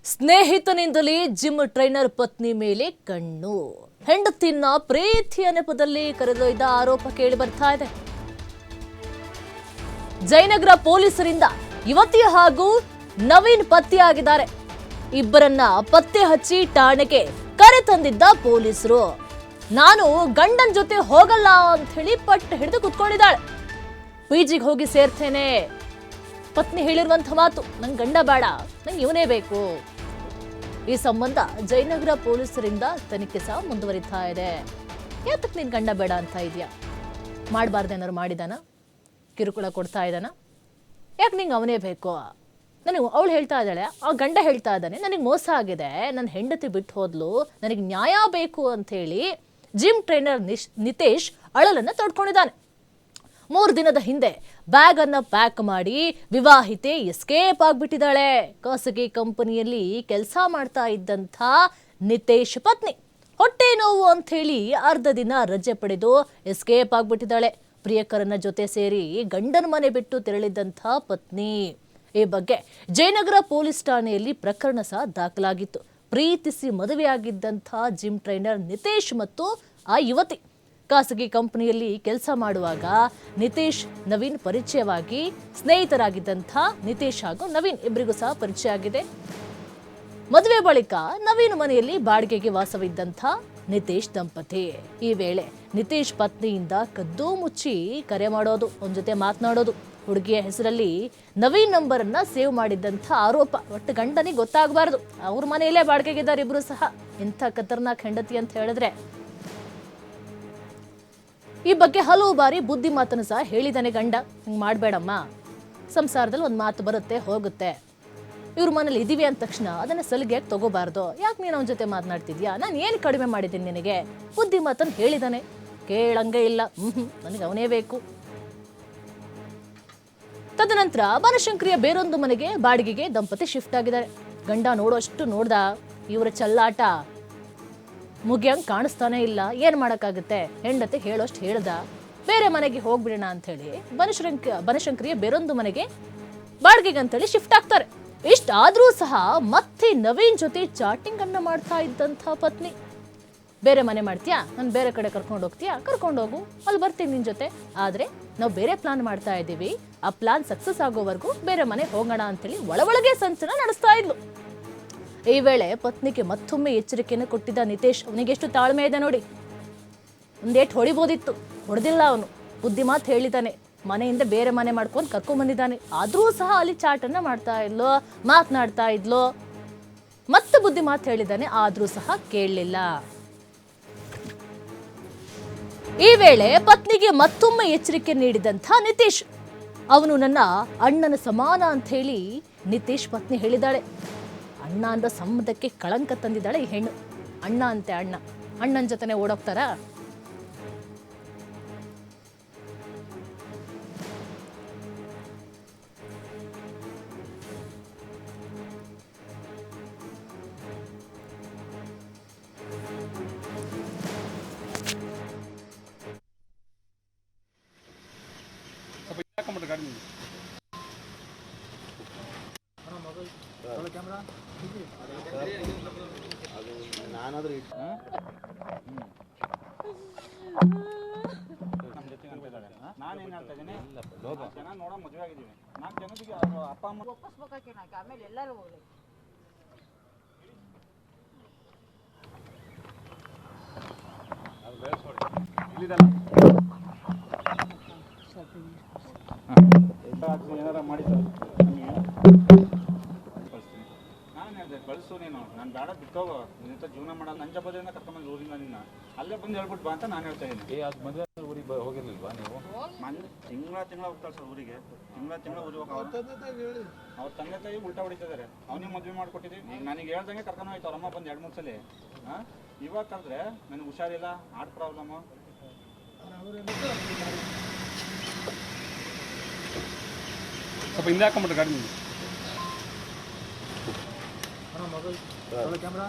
ಸ್ನೇಹಿತನಿಂದಲೇ gym trainer ಪತ್ನಿ ಮೇಲೆ ಕಣ್ಣು. ಹೆಂಡತಿನ ಪ್ರೀತಿಯ ನೆಪದಲ್ಲಿ ಕರೆದೊಯ್ದ ಆರೋಪ ಕೇಳಿ ಬರ್ತಾ ಇದೆ. ಜಯನಗರ ಪೊಲೀಸರಿಂದ ಯುವತಿ ಹಾಗೂ ನವೀನ್ ಪತ್ತೆಯಾಗಿದ್ದಾರೆ. ಇಬ್ಬರನ್ನ ಪತ್ತೆ ಹಚ್ಚಿ ಠಾಣೆಗೆ ಕರೆ ತಂದಿದ್ದ ಪೊಲೀಸರು. ನಾನು ಗಂಡನ ಜೊತೆ ಹೋಗಲ್ಲ ಅಂತ ಹೇಳಿ ಪಟ್ಟು ಹಿಡಿದು ಕುತ್ಕೊಂಡಿದ್ದಾಳೆ. ಪಿಜಿಗೆ ಹೋಗಿ ಸೇರ್ತೇನೆ. ಪತ್ನಿ ಹೇಳಿರುವಂತ ಮಾತು, ನಂಗೆ ಗಂಡ ಬೇಡ, ನಂಗೆ ಇವನೇ ಬೇಕು. ಈ ಸಂಬಂಧ ಜಯನಗರ ಪೊಲೀಸರಿಂದ ತನಿಖೆ ಸಹ ಮುಂದುವರಿತಾ ಇದೆ. ಯಾತಕ್ಕೆ ನೀನ್ ಗಂಡ ಬೇಡ ಅಂತ ಇದೆಯಾ? ಮಾಡಬಾರ್ದೇನಾದ್ರು ಮಾಡಿದಾನ? ಕಿರುಕುಳ ಕೊಡ್ತಾ ಇದ್ದಾನ? ಯಾಕೆ ನಿಂಗೆ ಅವನೇ ಬೇಕು? ನನಗೆ ಅವಳು ಹೇಳ್ತಾ ಇದ್ದಾಳೆ, ಆ ಗಂಡ ಹೇಳ್ತಾ ಇದ್ದಾನೆ ನನಗೆ ಮೋಸ ಆಗಿದೆ, ನನ್ನ ಹೆಂಡತಿ ಬಿಟ್ಟು ಹೋದ್ಲು, ನನಗೆ ನ್ಯಾಯ ಬೇಕು ಅಂತ ಹೇಳಿ ಜಿಮ್ ಟ್ರೈನರ್ ನಿತೇಶ್ ಅಳಲನ್ನ ತಡ್ಕೊಂಡಿದ್ದಾನೆ. 3 ದಿನದ ಹಿಂದೆ ಬ್ಯಾಗ್ ಅನ್ನ ಪ್ಯಾಕ್ ಮಾಡಿ ವಿವಾಹಿತೆ ಎಸ್ಕೇಪ್ ಆಗ್ಬಿಟ್ಟಿದ್ದಾಳೆ. ಖಾಸಗಿ ಕಂಪನಿಯಲ್ಲಿ ಕೆಲಸ ಮಾಡ್ತಾ ಇದ್ದಂಥ ನಿತೇಶ್ ಪತ್ನಿ ಹೊಟ್ಟೆ ನೋವು ಅಂತ ಹೇಳಿ ಅರ್ಧ ದಿನ ರಜೆ ಪಡೆದು ಎಸ್ಕೇಪ್ ಆಗ್ಬಿಟ್ಟಿದ್ದಾಳೆ. ಪ್ರಿಯಕರನ ಜೊತೆ ಸೇರಿ ಗಂಡನ ಮನೆ ಬಿಟ್ಟು ತೆರಳಿದ್ದಂಥ ಪತ್ನಿ. ಈ ಬಗ್ಗೆ ಜಯನಗರ ಪೊಲೀಸ್ ಠಾಣೆಯಲ್ಲಿ ಪ್ರಕರಣ ಸಹ ದಾಖಲಾಗಿತ್ತು. ಪ್ರೀತಿಸಿ ಮದುವೆಯಾಗಿದ್ದಂಥ ಜಿಮ್ ಟ್ರೈನರ್ ನಿತೇಶ್ ಮತ್ತು ಆ ಯುವತಿ ಖಾಸಗಿ ಕಂಪನಿಯಲ್ಲಿ ಕೆಲಸ ಮಾಡುವಾಗ ನಿತೇಶ್ ನವೀನ್ ಪರಿಚಯವಾಗಿ ಸ್ನೇಹಿತರಾಗಿದ್ದಂಥ ನಿತೇಶ್ ಹಾಗೂ ನವೀನ್ ಇಬ್ಬರಿಗೂ ಸಹ ಪರಿಚಯ ಆಗಿದೆ. ಮದುವೆ ಬಳಿಕ ನವೀನ್ ಮನೆಯಲ್ಲಿ ಬಾಡಿಗೆಗೆ ವಾಸವಿದ್ದಂಥ ನಿತೇಶ್ ದಂಪತಿ. ಈ ವೇಳೆ ನಿತೇಶ್ ಪತ್ನಿಯಿಂದ ಕದ್ದು ಮುಚ್ಚಿ ಕರೆ ಮಾಡೋದು, ಅವನ ಜೊತೆ ಮಾತನಾಡೋದು, ಹುಡುಗಿಯ ಹೆಸರಲ್ಲಿ ನವೀನ್ ನಂಬರ್ ಅನ್ನ ಸೇವ್ ಮಾಡಿದ್ದಂಥ ಆರೋಪ. ಒಟ್ಟು ಗಂಡನಿಗೆ ಗೊತ್ತಾಗಬಾರ್ದು, ಅವ್ರ ಮನೆಯಲ್ಲೇ ಬಾಡಿಗೆಗಿದ್ದಾರೆ ಇಬ್ರು ಸಹ. ಇಂಥ ಖತರ್ನಾಕ್ ಹೆಂಡತಿ ಅಂತ ಹೇಳಿದ್ರೆ. ಈ ಬಗ್ಗೆ ಹಲವು ಬಾರಿ ಬುದ್ಧಿ ಮಾತನ್ನು ಸಹ ಹೇಳಿದಾನೆ ಗಂಡ. ಹಿಂಗೆ ಮಾಡಬೇಡಮ್ಮ, ಸಂಸಾರದಲ್ಲಿ ಒಂದು ಮಾತು ಬರುತ್ತೆ ಹೋಗುತ್ತೆ. ಇವ್ರ ಮನೇಲಿ ಇದೀವಿ ಅಂದ ತಕ್ಷಣ ಅದನ್ನ ಸಲಿಗೆಯಾಗಿ ತಗೋಬಾರ್ದು. ಯಾಕೆ ನೀನು ಅವನ ಜೊತೆ ಮಾತನಾಡ್ತಿದ್ಯಾ? ನಾನು ಏನು ಕಡಿಮೆ ಮಾಡಿದ್ದೀನಿ ನಿನಗೆ? ಬುದ್ಧಿ ಮಾತನ್ನು ಹೇಳಿದಾನೆ. ಕೇಳಂಗೆ ಇಲ್ಲ, ನನಗೆ ಅವನೇ ಬೇಕು. ತದನಂತರ ಬನಶಂಕರಿಯ ಬೇರೊಂದು ಮನೆಗೆ ಬಾಡಿಗೆಗೆ ದಂಪತಿ ಶಿಫ್ಟ್ ಆಗಿದ್ದಾರೆ. ಗಂಡ ನೋಡೋಷ್ಟು ನೋಡ್ದ, ಇವರ ಚಲ್ಲಾಟ ಮುಗಿಯಂಗ್ ಕಾಣಿಸ್ತಾನೆ ಇಲ್ಲ. ಏನ್ ಮಾಡಕ್ಕಾಗುತ್ತೆ? ಹೆಂಡತಿ ಹೇಳೋಷ್ಟು ಹೇಳ್ದ, ಬೇರೆ ಮನೆಗೆ ಹೋಗ್ಬಿಡೋಣ ಅಂತ ಹೇಳಿ ಬನಶಂಕರಿಯ ಬೇರೊಂದು ಮನೆಗೆ ಬಾಡಿಗೆಗೆ ಅಂತೇಳಿ ಶಿಫ್ಟ್ ಆಗ್ತಾರೆ. ಇಷ್ಟಾದ್ರೂ ಸಹ ಮತ್ತೆ ನವೀನ್ ಜೊತೆ ಚಾಟಿಂಗ್ ಅನ್ನ ಮಾಡ್ತಾ ಇದ್ದಂಥ ಪತ್ನಿ. ಬೇರೆ ಮನೆ ಮಾಡ್ತೀಯಾ? ನಾನು ಬೇರೆ ಕಡೆ ಕರ್ಕೊಂಡು ಹೋಗ್ತೀಯಾ? ಕರ್ಕೊಂಡು ಹೋಗು, ಅಲ್ಲಿ ಬರ್ತೀನಿ ನಿನ್ ಜೊತೆ. ಆದ್ರೆ ನಾವು ಬೇರೆ ಪ್ಲಾನ್ ಮಾಡ್ತಾ ಇದ್ದೀವಿ, ಆ ಪ್ಲಾನ್ ಸಕ್ಸಸ್ ಆಗೋವರೆಗೂ ಬೇರೆ ಮನೆ ಹೋಗೋಣ ಅಂತೇಳಿ ಒಳಗೆ ಸಂಚನ ನಡೆಸ್ತಾ ಇದ್ಲು. ಈ ವೇಳೆ ಪತ್ನಿಗೆ ಮತ್ತೊಮ್ಮೆ ಎಚ್ಚರಿಕೆಯನ್ನು ಕೊಟ್ಟಿದ್ದ ನಿತೇಶ್. ಅವನಿಗೆ ಎಷ್ಟು ತಾಳ್ಮೆ ಇದೆ ನೋಡಿ. ಒಂದೇಟ್ ಹೊಡಿಬೋದಿತ್ತು, ಹೊಡೆದಿಲ್ಲ ಅವನು. ಬುದ್ಧಿ ಮಾತು ಹೇಳಿದ್ದಾನೆ. ಮನೆಯಿಂದ ಬೇರೆ ಮನೆ ಮಾಡ್ಕೊಂಡು ಕರ್ಕೊಂಡ್ ಬಂದಿದ್ದಾನೆ. ಆದ್ರೂ ಸಹ ಅಲ್ಲಿ ಚಾಟನ್ನ ಮಾಡ್ತಾ ಇದ್ಲೋ, ಮಾತನಾಡ್ತಾ ಇದ್ಲೋ. ಮತ್ತೆ ಬುದ್ಧಿ ಮಾತು ಹೇಳಿದ್ದಾನೆ, ಆದ್ರೂ ಸಹ ಕೇಳಲಿಲ್ಲ. ಈ ವೇಳೆ ಪತ್ನಿಗೆ ಮತ್ತೊಮ್ಮೆ ಎಚ್ಚರಿಕೆ ನೀಡಿದಂಥ ನಿತೇಶ್, ಅವನು ನನ್ನ ಅಣ್ಣನ ಸಮಾನ ಅಂತ ಹೇಳಿ ನಿತೇಶ್ ಪತ್ನಿ ಹೇಳಿದ್ದಾಳೆ. ಅಣ್ಣ ಅನ್ನೋ ಸಂಬಂಧಕ್ಕೆ ಕಳಂಕ ತಂದಿದ್ದಾಳೆ ಈ ಹೆಣ್ಣು. ಅಣ್ಣ ಅಂತೆ ಅಣ್ಣ, ಅಣ್ಣನ ಜೊತೆನೆ ಓಡೋಗ್ತಾರ? ನಾನೇನ್ ಹೇಳ್ತಾ ಇದ್ದೀನಿ, ಜನ ನೋಡೋ ಮದುವೆ ಆಗಿದ್ದೀವಿ. 4 ಜನರಿಗೆ ಅಪ್ಪ ಅಮ್ಮ ಒಪ್ಪಿಸ್ಬೇಕಾಗಿ ಆಮೇಲೆ ಎಲ್ಲರೂ ಹೋಗ್ಲಿ. ಏನಾರ ಮಾಡಿ ನಾನು ಹೇಳಿದೆ, ಕಳಿಸು ನೀನು, ನಾನು ಬೇಡ ಬಿಟ್ಟೋಗೋ, ನಿನ್ನ ಜೀವನ ಮಾಡೋದು. ನನ್ನ ಜಬದಿಂದ ಕರ್ಕೊಂಬಂದು ಊರಿಂದ ನಿನ್ನ ಅಲ್ಲೇ ಬಂದು ಹೇಳ್ಬಿಟ್ಟು ಬಾ ಅಂತ ನಾನು ಹೇಳ್ತಾ ಇದ್ದೀನಿ. ಅದು ಮದುವೆ ಊರಿಗೆ ಹೋಗಿರ್ಲಿಲ್ವಾ ನೀವು? ತಿಂಗಳ ಹೋಗ್ತಾರೆ ಸರ್ ಊರಿಗೆ. ತಿಂಗಳ ಊರಿಗೆ ಹೋಗಿ ಅವ್ರ ತಂದೆ ತಾಯಿ ಉಲ್ಟಾ ಹೊಡಿತಿದ್ದಾರೆ. ಅವನಿಗೆ ಮದುವೆ ಮಾಡಿಕೊಟ್ಟಿದ್ದೀವಿ. ಈಗ ನನಗೆ ಹೇಳ್ದಂಗೆ ಕರ್ಕೊಂಡು ಹೋಯ್ತು ಅವ್ರ ಅಮ್ಮ ಬಂದು 2-3 ಸಲ. ಇವಾಗ ಕರೆದ್ರೆ ನನಗೆ ಹುಷಾರಿಲ್ಲ, ಹಾರ್ಟ್ ಪ್ರಾಬ್ಲಮ್ಮು. ಸ್ವಲ್ಪ ಹಿಂದೆ ಹಾಕೊಂಬಿಟ್ರೆ ಗಾಡಿ ಕ್ಯಾಮ್ರಾ